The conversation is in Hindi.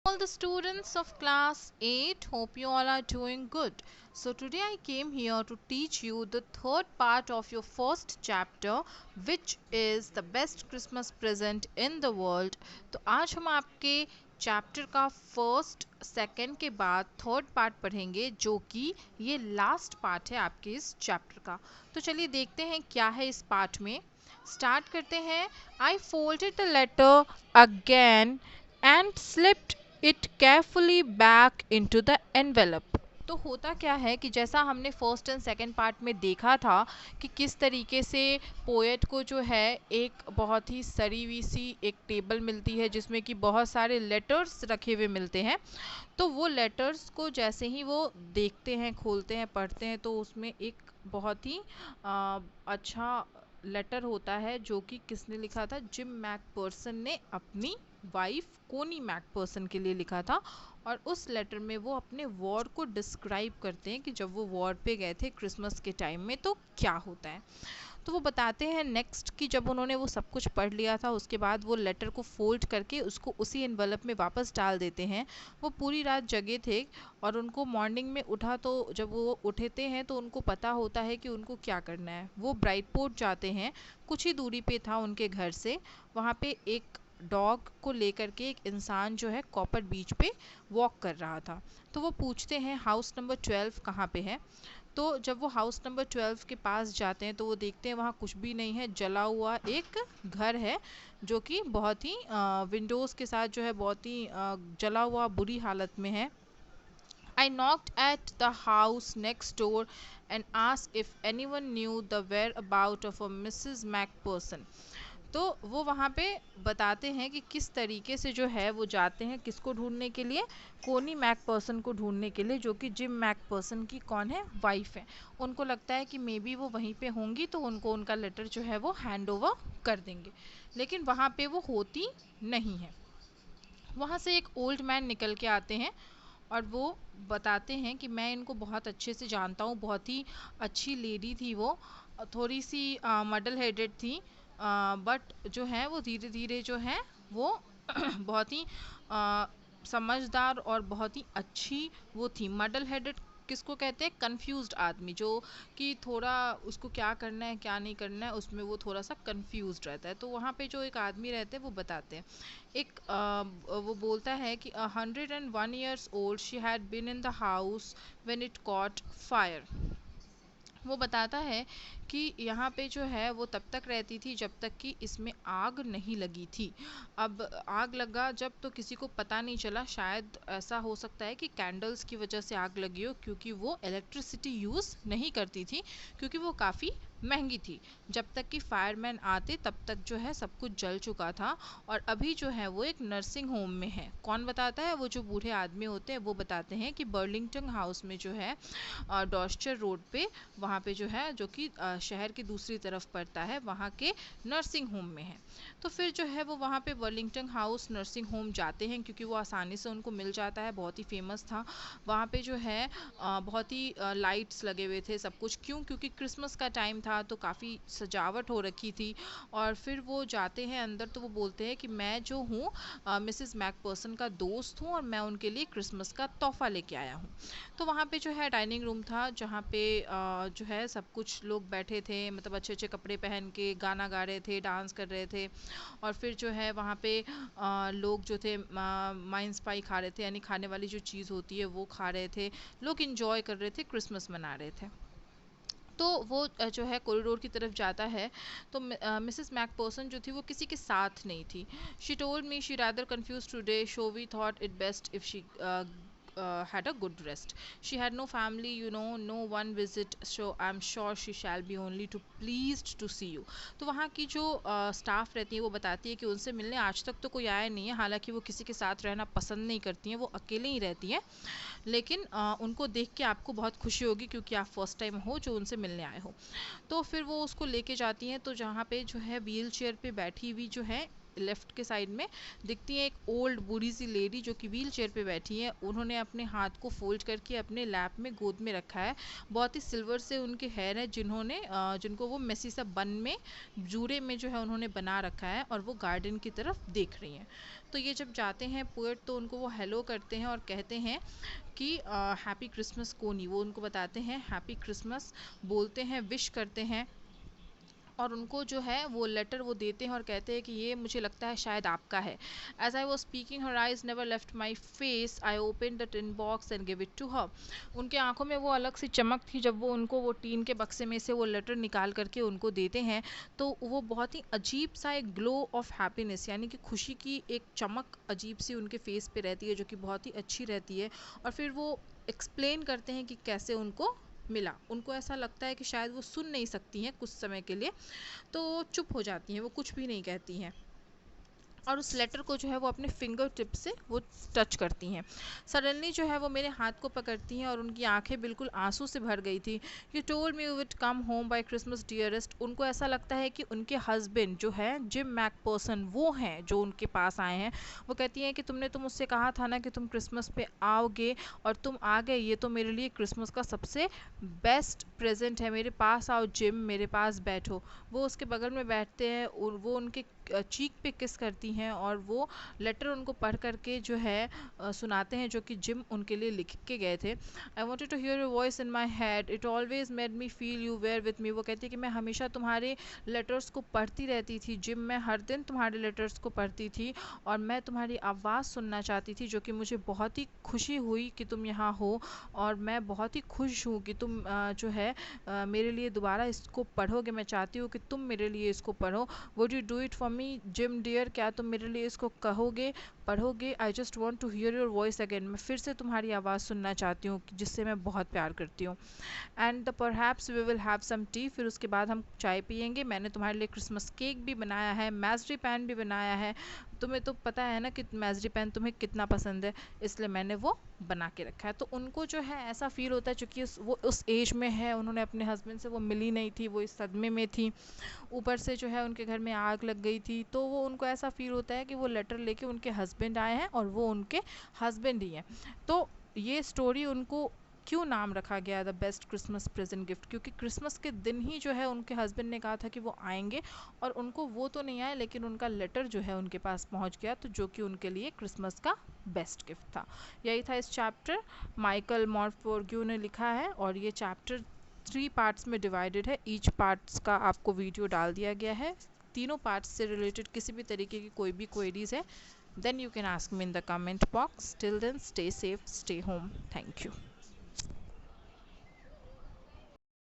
All the students of class 8, hope you all are doing good. So today I came here to teach you the third part of your first chapter, which is the best Christmas present in the world. तो आज हम आपके चैप्टर का फर्स्ट सेकंड के बाद थर्ड पार्ट पढ़ेंगे, जो कि ये लास्ट पार्ट है आपके इस चैप्टर का। तो चलिए देखते हैं क्या है इस पार्ट में। स्टार्ट करते हैं। I folded the letter again and slipped it carefully back into the envelope। तो होता क्या है कि जैसा हमने फर्स्ट एंड सेकंड पार्ट में देखा था कि किस तरीके से पोएट को जो है एक बहुत ही सड़ी हुई सी एक टेबल मिलती है जिसमें कि बहुत सारे लेटर्स रखे हुए मिलते हैं। तो वो लेटर्स को जैसे ही वो देखते हैं, खोलते हैं, पढ़ते हैं, तो उसमें एक बहुत ही अच्छा लेटर होता है जो कि किसने लिखा था, जिम मैकपर्सन ने अपनी वाइफ कोनी मैकपर्सन के लिए लिखा था। और उस लेटर में वो अपने वॉर को डिस्क्राइब करते हैं कि जब वो वॉर पे गए थे क्रिसमस के टाइम में तो क्या होता है। तो वो बताते हैं नेक्स्ट कि जब उन्होंने वो सब कुछ पढ़ लिया था उसके बाद वो लेटर को फोल्ड करके उसको उसी एनवलप में वापस डाल देते हैं। वो पूरी रात जगे थे और उनको मॉर्निंग में उठा तो जब वो उठते हैं तो उनको पता होता है कि उनको क्या करना है। वो ब्राइटपोर्ट जाते हैं, कुछ ही दूरी पे था उनके घर से। वहाँ पे एक डॉग को लेकर के एक इंसान जो है कॉपर बीच पे वॉक कर रहा था। तो वो पूछते हैं हाउस नंबर 12 कहाँ पे है। तो जब वो हाउस नंबर 12 के पास जाते हैं तो वो देखते हैं वहाँ कुछ भी नहीं है, जला हुआ एक घर है जो कि बहुत ही विंडोज़ के साथ जो है बहुत ही जला हुआ बुरी हालत में है। I knocked at the house next door and asked if anyone knew the whereabout of a Mrs. Macpherson। तो वो वहाँ पे बताते हैं कि किस तरीके से जो है वो जाते हैं किसको ढूंढने के लिए, कोनी मैकपर्सन को ढूंढने के लिए, जो कि जिम मैकपर्सन की कौन है, वाइफ है। उनको लगता है कि मे बी वो वहीं पे होंगी तो उनको उनका लेटर जो है वो हैंड ओवर कर देंगे, लेकिन वहाँ पे वो होती नहीं है। वहाँ से एक ओल्ड मैन निकल के आते हैं और वो बताते हैं कि मैं इनको बहुत अच्छे से जानता हूँ, बहुत ही अच्छी लेडी थी वो, थोड़ी सी मडल हेडेड थी, बट जो है वो धीरे धीरे जो है वो बहुत ही अ, समझदार और बहुत ही अच्छी वो थी। मडल हेडेड किसको कहते हैं, कंफ्यूज्ड आदमी, जो कि थोड़ा उसको क्या करना है क्या नहीं करना है उसमें वो थोड़ा सा कंफ्यूज्ड रहता है। तो वहाँ पे जो एक आदमी रहते हैं वो बताते हैं, एक वो बोलता है कि 101 years old she had been in the house when it caught fire। वो बताता है कि यहाँ पे जो है वो तब तक रहती थी जब तक कि इसमें आग नहीं लगी थी। अब आग लगा जब तो किसी को पता नहीं चला, शायद ऐसा हो सकता है कि कैंडल्स की वजह से आग लगी हो, क्योंकि वो इलेक्ट्रिसिटी यूज़ नहीं करती थी, क्योंकि वो काफ़ी महंगी थी। जब तक कि फायरमैन आते तब तक जो है सब कुछ जल चुका था। और अभी जो है वो एक नर्सिंग होम में है। कौन बताता है, वो जो बूढ़े आदमी होते हैं वो बताते हैं कि बर्लिंगटन हाउस में जो है डॉर्चर रोड पे, वहाँ पे जो है जो कि शहर की दूसरी तरफ पड़ता है, वहाँ के नर्सिंग होम में है। तो फिर जो है वो वहाँ पे बर्लिंगटन हाउस नर्सिंग होम जाते हैं क्योंकि वो आसानी से उनको मिल जाता है, बहुत ही फेमस था। वहाँ पे जो है बहुत ही लाइट्स लगे हुए थे, सब कुछ, क्यों, क्योंकि क्रिसमस का टाइम था तो काफ़ी सजावट हो रखी थी। और फिर वो जाते हैं अंदर तो वो बोलते हैं कि मैं जो हूँ मिसेस मैकपर्सन का दोस्त हूँ और मैं उनके लिए क्रिसमस का तोहफा लेके आया हूँ। तो वहाँ पे जो है डाइनिंग रूम था जहाँ पे जो है सब कुछ लोग बैठे थे, मतलब अच्छे अच्छे कपड़े पहन के गाना गा रहे थे, डांस कर रहे थे। और फिर जो है वहाँ पे लोग जो थे माइंस पाई खा रहे थे, यानी खाने वाली जो चीज़ होती है वो खा रहे थे। लोग इंजॉय कर रहे थे, क्रिसमस मना रहे थे। तो वो जो है कॉरिडोर की तरफ जाता है तो मिसेस मैकपर्सन जो थी वो किसी के साथ नहीं थी। She told me she rather confused today, so we thought it best if she had a good rest. She had no family, you know, no one visit, so I'm sure she shall be only too pleased to see you। तो वहाँ की जो स्टाफ रहती है वो बताती है कि उनसे मिलने आज तक तो कोई आया नहीं है, हालांकि वो किसी के साथ रहना पसंद नहीं करती हैं, वो अकेले ही रहती हैं, लेकिन उनको देख के आपको बहुत खुशी होगी क्योंकि आप फर्स्ट टाइम हो जो उनसे मिलने आए हो। तो फिर वो उसको लेके जाती हैं तो जहाँ पे जो है व्हील चेयर पे बैठी हुई जो है लेफ्ट के साइड में दिखती है एक ओल्ड बूढ़ी सी लेडी जो कि व्हील चेयर पे बैठी है। उन्होंने अपने हाथ को फोल्ड करके अपने लैप में गोद में रखा है। बहुत ही सिल्वर से उनके हेयर है जिनको वो मेसी सा बन में जूड़े में जो है उन्होंने बना रखा है और वो गार्डन की तरफ देख रही हैं। तो ये जब जाते हैं पोएट तो उनको वो हेलो करते हैं और कहते हैं कि हैप्पी क्रिसमस कोनी। वो उनको बताते हैं हैप्पी क्रिसमस, बोलते हैं, विश करते हैं और उनको जो है वो लेटर वो देते हैं और कहते हैं कि ये मुझे लगता है शायद आपका है। As I was speaking her eyes never left my face, I open the tin box and give it to her. उनके आंखों में वो अलग सी चमक थी जब वो उनको वो टीन के बक्से में से वो लेटर निकाल करके उनको देते हैं। तो वो बहुत ही अजीब सा एक ग्लो ऑफ हैप्पीनेस यानी कि खुशी की एक चमक अजीब सी उनके फेस पे रहती है जो कि बहुत ही अच्छी रहती है। और फिर वो एक्सप्लेन करते हैं कि कैसे उनको मिला। उनको ऐसा लगता है कि शायद वो सुन नहीं सकती हैं कुछ समय के लिए, तो चुप हो जाती हैं, वो कुछ भी नहीं कहती हैं और उस लेटर को जो है वो अपने फिंगर टिप से वो टच करती हैं। सडनली जो है वो मेरे हाथ को पकड़ती हैं और उनकी आंखें बिल्कुल आंसू से भर गई थी। You told me you would come home by Christmas dearest. उनको ऐसा लगता है कि उनके हस्बैंड जो है जिम मैकपर्सन वो हैं जो उनके पास आए हैं। वो कहती हैं कि तुमने तो मुझसे कहा था ना कि तुम क्रिसमस पे आओगे और तुम आ गए, ये तो मेरे लिए क्रिसमस का सबसे बेस्ट प्रेजेंट है। मेरे पास आओ जिम, मेरे पास बैठो। वो उसके बगल में बैठते हैं और वो उनके चीक पे किस करती हैं और वो लेटर उनको पढ़ करके जो है सुनाते हैं जो कि जिम उनके लिए लिख के गए थे। I wanted to hear your voice in my head, it always made me feel you were with me. वो कहती है कि मैं हमेशा तुम्हारे लेटर्स को पढ़ती रहती थी जिम में, हर दिन तुम्हारे लेटर्स को पढ़ती थी और मैं तुम्हारी आवाज़ सुनना चाहती थी, जो कि मुझे बहुत ही खुशी हुई कि तुम यहाँ हो और मैं बहुत ही खुश हूँ कि तुम जो है मेरे लिए दोबारा इसको पढ़ोगे। मैं चाहती हूँ कि तुम मेरे लिए इसको पढ़ो। Would you do it for me Jim dear, क्या तुम मेरे लिए इसको कहोगे, पढ़ोगे? I just want to hear your voice again, मैं फिर से तुम्हारी आवाज़ सुनना चाहती हूँ जिससे मैं बहुत प्यार करती हूँ। And the perhaps we will have some tea, फिर उसके बाद हम चाय पियेंगे। मैंने तुम्हारे लिए क्रिसमस केक भी बनाया है, मैजरी पैन भी बनाया है। तुम्हें तो पता है ना कि मैजरी पैन तुम्हें कितना पसंद है, इसलिए मैंने वो बना के रखा है। तो उनको जो है ऐसा फील होता है चूँकि वो उस एज में है, उन्होंने अपने हस्बैंड से वो मिली नहीं थी, वो इस सदमे में थी, ऊपर से जो है उनके घर में आग लग गई थी। तो वो उनको ऐसा फील होता है कि वो लेटर लेके उनके हस्बैंड आए हैं और वो उनके हस्बैंड ही हैं। तो ये स्टोरी उनको क्यों नाम रखा गया the best Christmas present gift, क्योंकि क्रिसमस के दिन ही जो है उनके हस्बैंड ने कहा था कि वो आएंगे और उनको वो तो नहीं आए लेकिन उनका लेटर जो है उनके पास पहुंच गया, तो जो कि उनके लिए क्रिसमस का बेस्ट गिफ्ट था। यही था इस चैप्टर, माइकल मॉर्फोर्ग्यू ने लिखा है और ये चैप्टर 3 पार्ट्स में डिवाइडेड है। ईच पार्ट्स का आपको वीडियो डाल दिया गया है। तीनों पार्ट्स से रिलेटेड किसी भी तरीके की कोई भी क्वेरीज है, then you can ask me in the comment box. Till then, stay safe, stay home. Thank you.